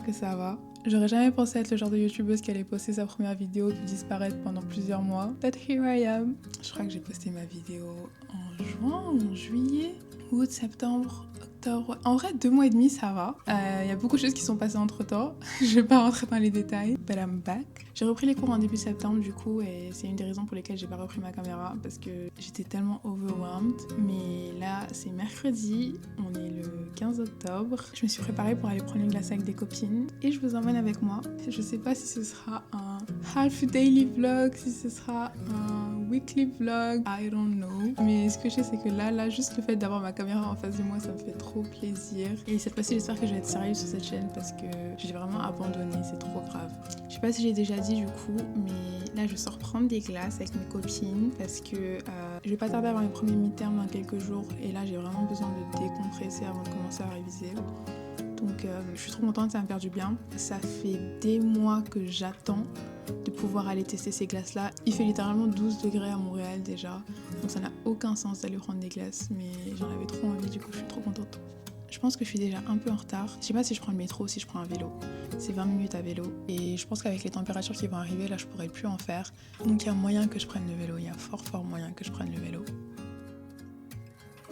que ça va. J'aurais jamais pensé être le genre de youtubeuse qui allait poster sa première vidéo puis disparaître pendant plusieurs mois. But here I am. Je crois que j'ai posté ma vidéo en juin, en juillet, août, septembre, octobre. En vrai, 2 mois et demi, ça va. Y a beaucoup de choses qui sont passées entre temps. Je vais pas rentrer dans les détails. But I'm back. J'ai repris les cours en début septembre du coup et c'est une des raisons pour lesquelles j'ai pas repris ma caméra parce que j'étais tellement overwhelmed. Mais là, c'est mercredi, on est le 15 octobre. Je me suis préparée pour aller prendre une glace avec des copines et je vous emmène avec moi. Je sais pas si ce sera un half daily vlog, si ce sera un weekly vlog, I don't know. Mais ce que je sais, c'est que là, juste le fait d'avoir ma caméra en face de moi, ça me fait trop plaisir. Et cette fois-ci, j'espère que je vais être sérieuse sur cette chaîne parce que j'ai vraiment abandonné, c'est trop grave. Je sais pas si j'ai déjà dit du coup, mais là, je sors prendre des glaces avec mes copines parce que je vais pas tarder à avoir mes premiers midterms dans quelques jours et là, j'ai vraiment besoin de décompresser avant de commencer à réviser. Donc je suis trop contente, ça va me faire du bien. Ça fait des mois que j'attends de pouvoir aller tester ces glaces-là. Il fait littéralement 12 degrés à Montréal déjà, donc ça n'a aucun sens d'aller prendre des glaces, mais j'en avais trop envie, du coup je suis trop contente. Je pense que je suis déjà un peu en retard. Je sais pas si je prends le métro ou si je prends un vélo. C'est 20 minutes à vélo et je pense qu'avec les températures qui vont arriver, là je pourrais plus en faire. Donc il y a moyen que je prenne le vélo, il y a fort moyen que je prenne le vélo.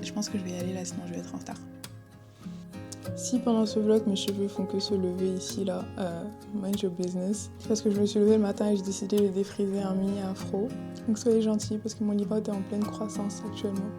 Je pense que je vais y aller là, sinon je vais être en retard. Si pendant ce vlog mes cheveux font que se lever ici là, mind your business. C'est parce que je me suis levée le matin et j'ai décidé de défriser un mini afro. Donc soyez gentils parce que mon lipote est en pleine croissance actuellement.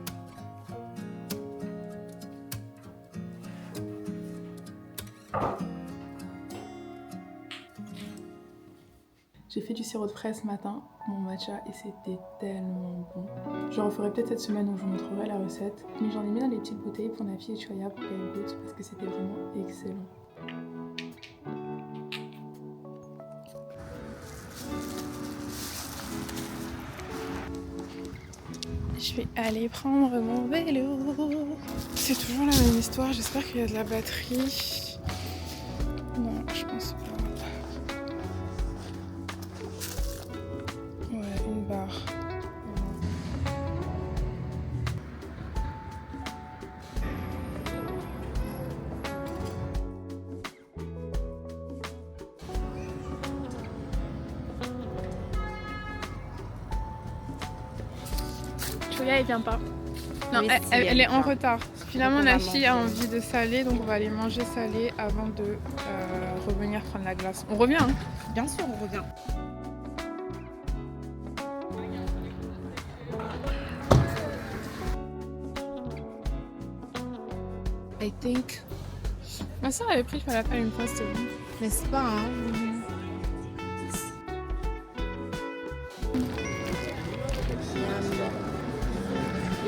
J'ai fait du sirop de fraise ce matin, mon matcha, et c'était tellement bon. Je le referai peut-être cette semaine où je vous montrerai la recette. Mais j'en ai mis dans les petites bouteilles pour Nafi et Choya pour qu'elles goûtent parce que c'était vraiment excellent. Je vais aller prendre mon vélo. C'est toujours la même histoire, j'espère qu'il y a de la batterie. Non, je pense pas. Ouais, une barre. Choya, elle vient pas. Non, oui, elle est en retard. Finalement, Nafi a envie de salé, donc on va aller manger salé avant de revenir prendre la glace. On revient, hein? Bien sûr, on revient. I think. Ma soeur avait pris, il fallait faire une fois, c'était bon. N'est-ce pas, hein?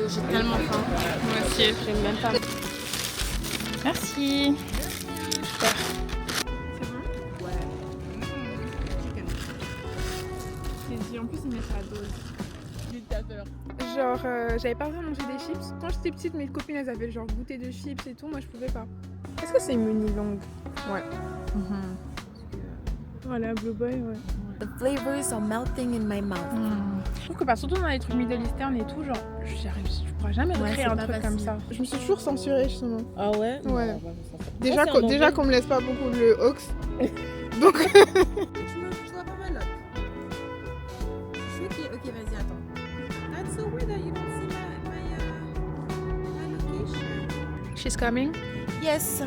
J'ai tellement faim. Moi aussi, j'aime même pas. Merci. Super. C'est bon? Ouais. En plus, ils mettent la dose. Genre, j'avais pas vraiment mangé des chips. Quand j'étais petite, mes copines, elles avaient genre goûté de chips et tout. Moi, je pouvais pas. Est-ce que c'est une mini longue? Ouais. Voilà, Blue Boy, ouais. The flavors are melting in my mouth. Je trouve que bah, surtout dans les trucs Middle Eastern et tout, genre, je pourrais jamais recréer un truc comme ça. Je me suis toujours censurée justement. Ah ouais? Ouais. Non, Déjà qu'on me laisse pas beaucoup le Ox. Donc. Tu me trouves pas mal là. Ok, vas-y, attends. That's so weird that you don't see my location. She's coming. Yes.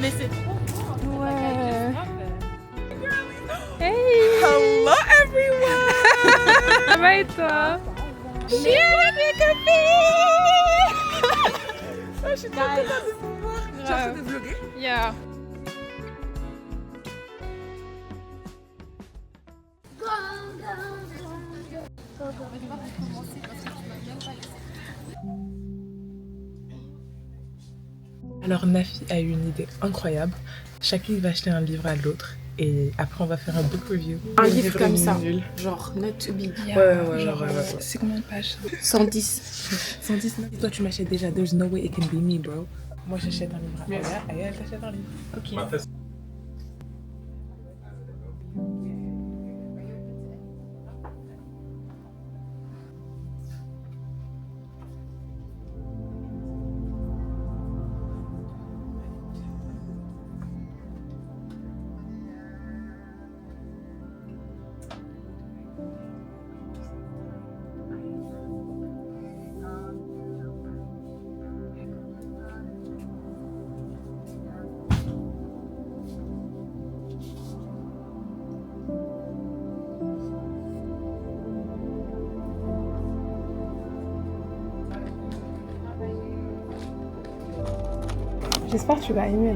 Mais c'est trop bon. Ouais. Hey. Hello everyone. Ça va et toi? Cheers mes copines. Je suis trop contente de vous voir. Tu es en train de vlogger? Yeah. Alors Nafi a eu une idée incroyable. Chacune va acheter un livre à l'autre et après on va faire un book review. Un livre comme ça, nul. genre not to be. Ouais. C'est combien de pages? 110. 110 notes. Toi tu m'achètes déjà There's no way it can be me bro. Moi j'achète un livre à Aya et elle t'achète un livre. Ok. J'espère que tu vas aimer.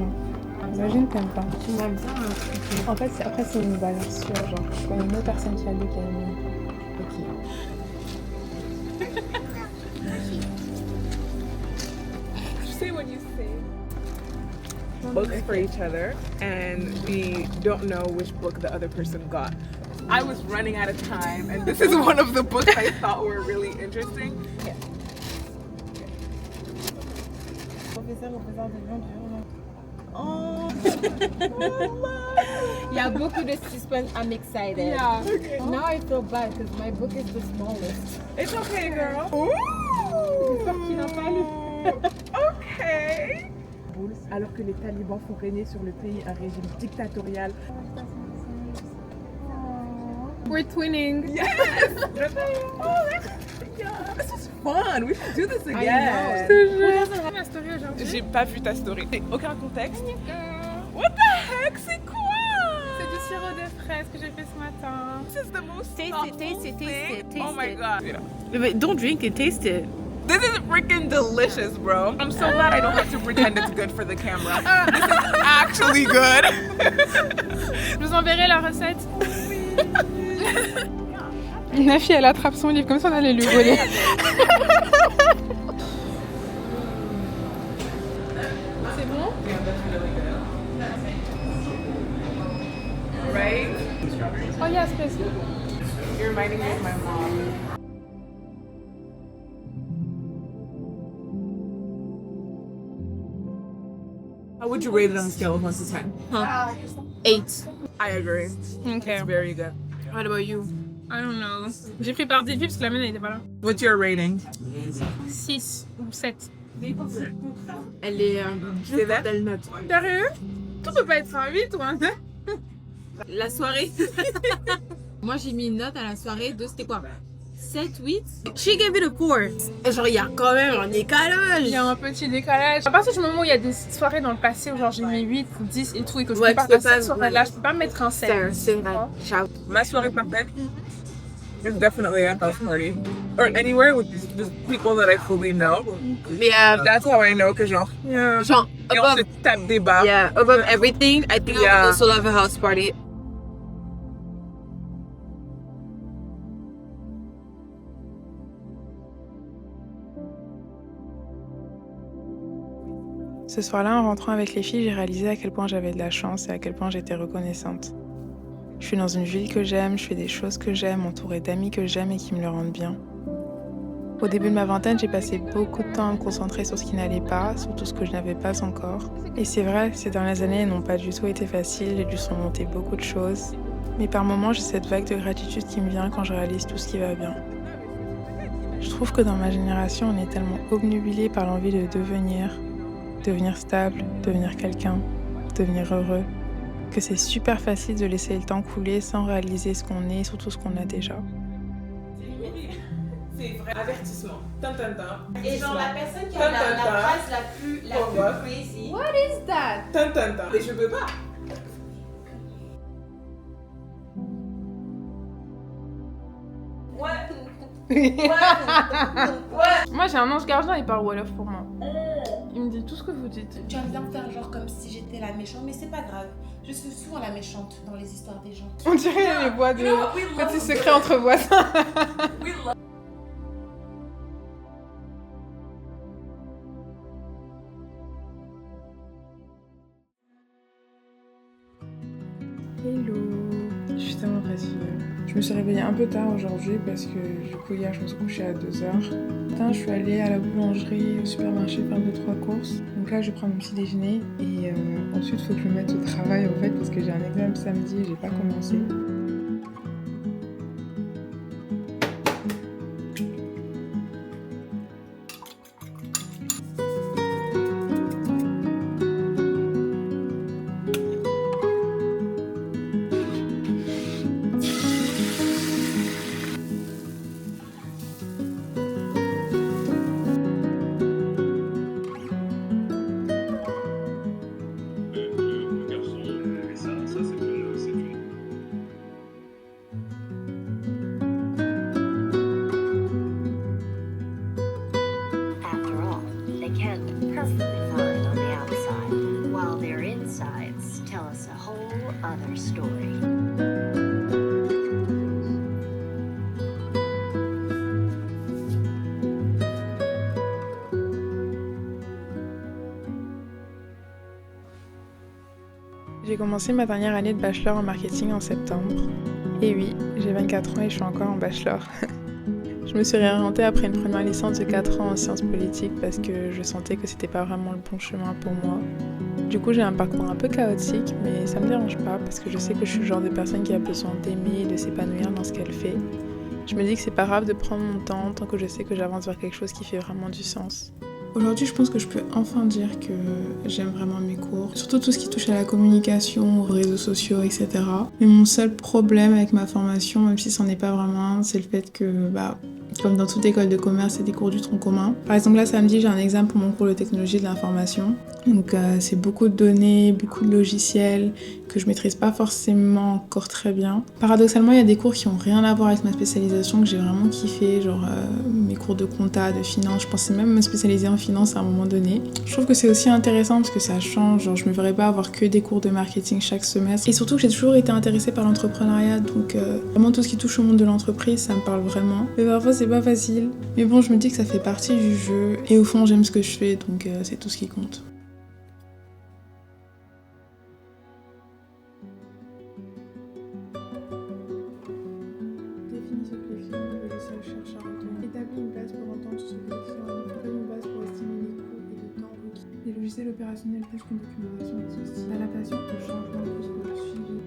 Imagine que t'aimes pas. Tu m'aimes bien. En fait, après, c'est une valeur sûre. Genre, je connais une autre personne qui a dit qu'elle aimait. Ok. Say what you say. Books for each other, and we don't know which book the other person got. I was running out of time, and this is one of the books I thought were really interesting. Yeah. Oh. Il y a beaucoup de suspense. I'm excited. Yeah. Okay. Now I feel bad because my book is the smallest. It's okay, girl. Ooh. Okay. Alors que les talibans font régner sur le pays un régime dictatorial. We're twinning. Yes! Yeah, this was fun. We should do this I again. know. Ma story aujourd'hui. J'ai pas vu ta story. Aucun contexte. What the heck? C'est quoi? C'est du sirop de fraise que j'ai fait ce matin. This is the most Taste it, thoughtful taste it, taste thing. it, taste Oh my it. god. But don't drink it, taste it. This is freaking delicious, bro. I'm so glad I don't have to pretend it's good for the camera. This is actually good. Je vous enverrai la recette. Nafi, elle attrape son livre comme si on allait lui voler. C'est bon? Right? Oh yes, please. You're reminding me of my mom. How would you rate it on a scale of 1 to 10? 8. I agree. Okay. It's very good. What about you? I don't know. J'ai pris par début parce que la mienne elle était pas là. What's your rating? 6 ou 7. Elle est C'est vrai? telle note. Sérieux? Tout peut pas être un 8 ou un 9. La soirée. Moi j'ai mis une note à la soirée de c'était quoi? 7, 8. She gave it a 4. Et genre il y a quand même un décalage. Il y a un petit décalage. À partir du moment où il y a des soirées dans le passé où genre j'ai mis 8 ou 10 et tout et que je Ouais, compare tu peux à cette pas- soirée-là, je peux pas mettre un 7. C'est vrai. Ciao. My soirée parfaite is definitely a house party. Or anywhere with just people that I fully know. Mais That's how I know que genre, yeah. genre Et on se above, tape des barres. yeah, above everything, I think I Yeah. would also love a house party. Ce soir-là, en rentrant avec les filles, j'ai réalisé à quel point j'avais de la chance et à quel point j'étais reconnaissante. Je suis dans une ville que j'aime, je fais des choses que j'aime, entourée d'amis que j'aime et qui me le rendent bien. Au début de ma vingtaine, j'ai passé beaucoup de temps à me concentrer sur ce qui n'allait pas, sur tout ce que je n'avais pas encore. Et c'est vrai, ces dernières années n'ont pas du tout été faciles, j'ai dû surmonter beaucoup de choses. Mais par moments, j'ai cette vague de gratitude qui me vient quand je réalise tout ce qui va bien. Je trouve que dans ma génération, on est tellement obnubilé par l'envie de devenir stable, devenir quelqu'un, devenir heureux, que c'est super facile de laisser le temps couler sans réaliser ce qu'on est, surtout ce qu'on a déjà. C'est vrai. Avertissement. Tan, tan, tan. Et genre la personne qui a la phrase la plus crazy. What is that? Tan, tan, tan. Les cheveux pas. Moi j'ai un ange gardien, il parle Wolof pour moi. Il me dit tout ce que vous dites. Tu vas bien me faire genre comme si j'étais la méchante, mais c'est pas grave. Je suis souvent la méchante dans les histoires des gens. On dirait les voix de petits secrets entre voisins. Hello, je suis tellement fatiguée. Je me suis réveillée un peu tard aujourd'hui parce que du coup hier je me suis couchée à 2h. Putain, je suis allée à la boulangerie, au supermarché faire 2-3 courses. Donc là je vais prendre mon petit déjeuner et ensuite il faut que je me mette au travail en fait parce que j'ai un examen samedi et j'ai pas commencé. they can look perfectly fine on the outside, while their insides tell us a whole other story. J'ai commencé ma dernière année de bachelor en marketing en septembre. Et oui, j'ai 24 ans et je suis encore en bachelor. Je me suis réorientée après une première licence de 4 ans en sciences politiques parce que je sentais que c'était pas vraiment le bon chemin pour moi. Du coup, j'ai un parcours un peu chaotique, mais ça me dérange pas parce que je sais que je suis le genre de personne qui a besoin d'aimer et de s'épanouir dans ce qu'elle fait. Je me dis que c'est pas grave de prendre mon temps tant que je sais que j'avance vers quelque chose qui fait vraiment du sens. Aujourd'hui, je pense que je peux enfin dire que j'aime vraiment mes cours, surtout tout ce qui touche à la communication, aux réseaux sociaux, etc. Mais mon seul problème avec ma formation, même si c'en est pas vraiment un, c'est le fait que, comme dans toute école de commerce, c'est des cours du tronc commun. Par exemple, là, samedi, j'ai un examen pour mon cours de technologie de l'information. Donc, c'est beaucoup de données, beaucoup de logiciels que je maîtrise pas forcément encore très bien. Paradoxalement, il y a des cours qui ont rien à voir avec ma spécialisation que j'ai vraiment kiffé, genre mes cours de compta, de finance. Je pensais même me spécialiser en finance à un moment donné. Je trouve que c'est aussi intéressant parce que ça change. Genre, je me verrais pas avoir que des cours de marketing chaque semestre. Et surtout que j'ai toujours été intéressée par l'entrepreneuriat, donc vraiment tout ce qui touche au monde de l'entreprise, ça me parle vraiment. Mais parfois, c'est pas facile. Mais bon, je me dis que ça fait partie du jeu. Et au fond, j'aime ce que je fais, donc c'est tout ce qui compte. Définis ce que les clients du logiciel cherchent à retenir. Établis une base pour entendre ce que les clients défendent, une base pour estimer les coûts et le temps requis. Les logiciels opérationnels plus qu'une documentation exhaustive. L'adaptation au changement plus que le suivi.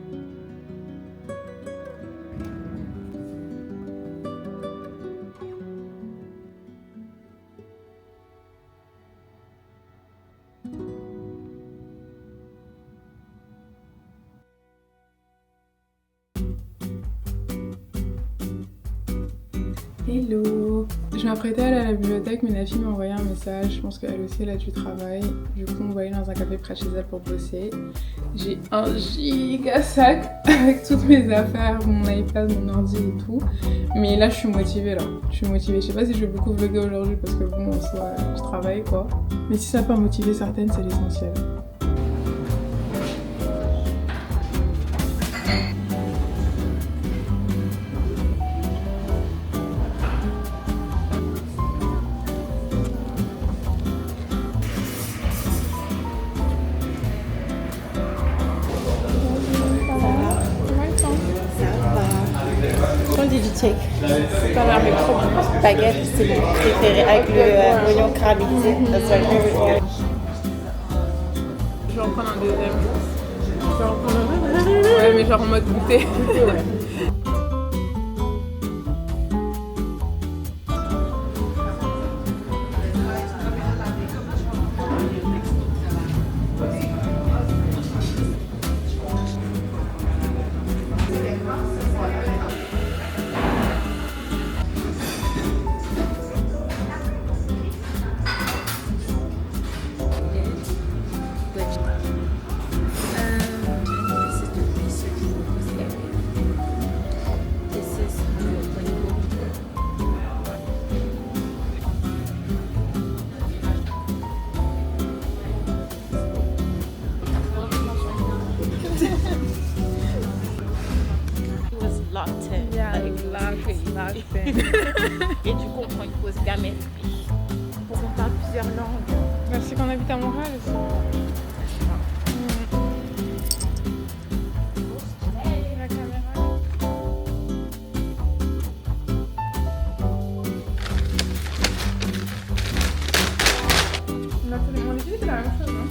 Hello! Je m'apprêtais à aller à la bibliothèque, mais la fille m'a envoyé un message. Je pense qu'elle aussi, elle a du travail. Du coup, on va aller dans un café près de chez elle pour bosser. J'ai un giga sac avec toutes mes affaires, mon iPad, mon ordi et tout. Mais là, je suis motivée là. Je sais pas si je vais beaucoup vlogger aujourd'hui parce que bon, en soi, je travaille quoi. Mais si ça peut motiver certaines, c'est l'essentiel. Ça va, mais trop bon. Baguette, c'est mon préféré avec le oignon caramélisé. That's my favorite one. Je vais en prendre un deuxième. Ouais, mais genre en mode goûter. Et du coup, on prend une pause gamelle pour qu'on parle plusieurs langues. Merci qu'on habite à Montréal aussi. La caméra. On a dit que c'était la même chose, non?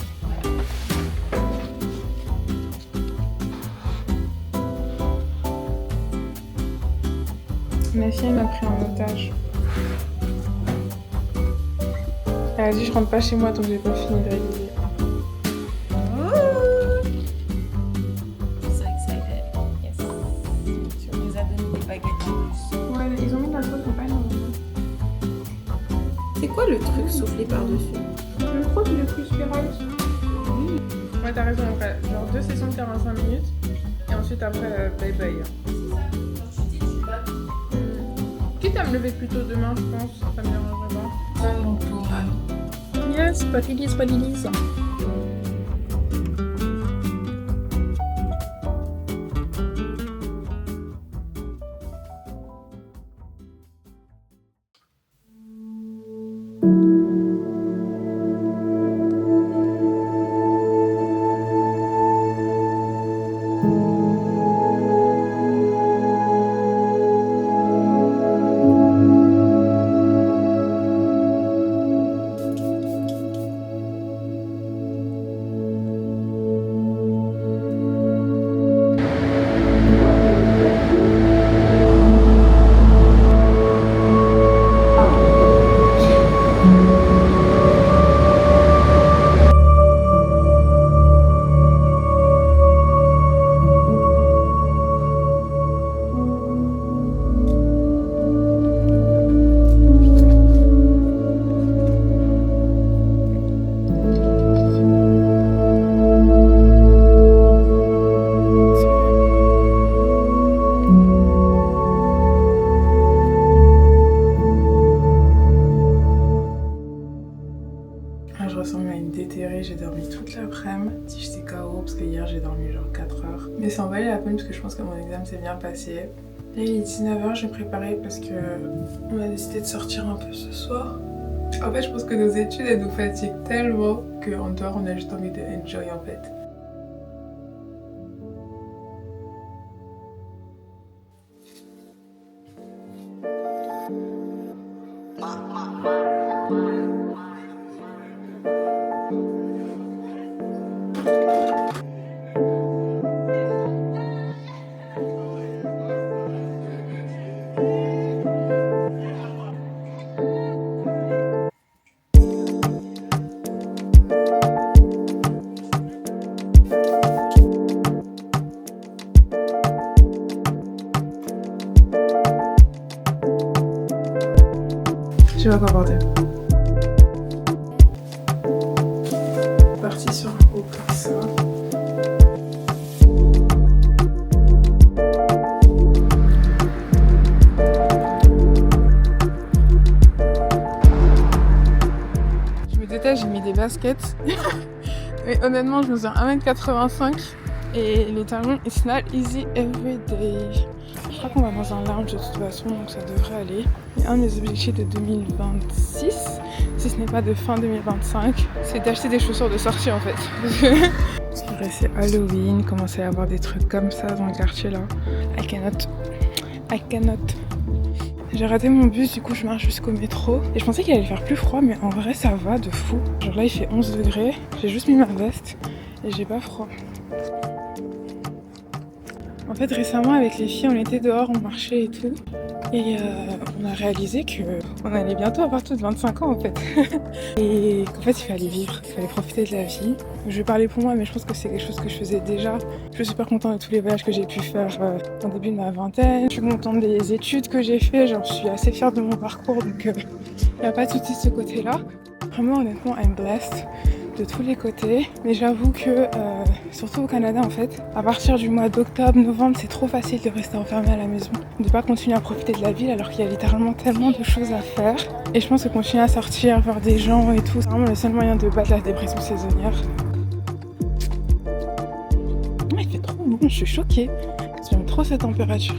Ma fille m'a pris en otage. Elle a dit je rentre pas chez moi tant que j'ai pas fini de réviser. So excited. Yes. Tu nous as donné des baguettes en plus. Ouais, ils ont mis de la sauce, mais pas énormément. C'est quoi le truc soufflé par-dessus? Je crois que j'ai pris Spirals. Ouais, t'as raison, après, genre 2 sessions de 45 minutes et ensuite après, bye bye. Quitte à me lever plus tôt demain, je pense, ça me dérangerait pas. Bon courage. Yes, but it is what it is. Je ressemble à une déterrée, j'ai dormi toute l'après-midi. Si j'étais KO parce que hier j'ai dormi genre 4 heures. Mais ça en valait la peine parce que je pense que mon examen s'est bien passé. Là il est 19h, j'ai préparé parce que on a décidé de sortir un peu ce soir. En fait je pense que nos études elles nous fatiguent tellement qu'en dehors on a juste envie de enjoy en fait. Je sais pas quoi porter. Parti sur un haut comme ça. Je me détache, j'ai mis des baskets. Mais honnêtement, je mesure 1m85 et les talons, it's not easy every day. Je crois qu'on va dans un lounge de toute façon, donc ça devrait aller. Et un de mes objectifs de 2026, si ce n'est pas de fin 2025, c'est d'acheter des chaussures de sortie en fait. Parce que c'est Halloween, commencer à avoir des trucs comme ça dans le quartier là. I cannot. J'ai raté mon bus, du coup je marche jusqu'au métro. Et je pensais qu'il allait faire plus froid, mais en vrai ça va de fou. Genre là il fait 11 degrés, j'ai juste mis ma veste et j'ai pas froid. En fait récemment avec les filles on était dehors, on marchait et tout. Et on a réalisé qu'on allait bientôt avoir tous 25 ans en fait. Et qu'en fait il fallait vivre, il fallait profiter de la vie. Je vais parler pour moi mais je pense que c'est quelque chose que je faisais déjà. Je suis super contente de tous les voyages que j'ai pu faire au début de ma vingtaine. Je suis contente des études que j'ai fait, genre je suis assez fière de mon parcours donc il n'y a pas de soucis de ce côté là. Vraiment honnêtement I'm blessed de tous les côtés, mais j'avoue que surtout au Canada en fait, à partir du mois d'octobre, novembre, c'est trop facile de rester enfermé à la maison, de pas continuer à profiter de la ville alors qu'il y a littéralement tellement de choses à faire. Et je pense que continuer à sortir, voir des gens et tout, c'est vraiment le seul moyen de battre la dépression saisonnière. Il fait trop bon, je suis choquée, j'aime trop cette température.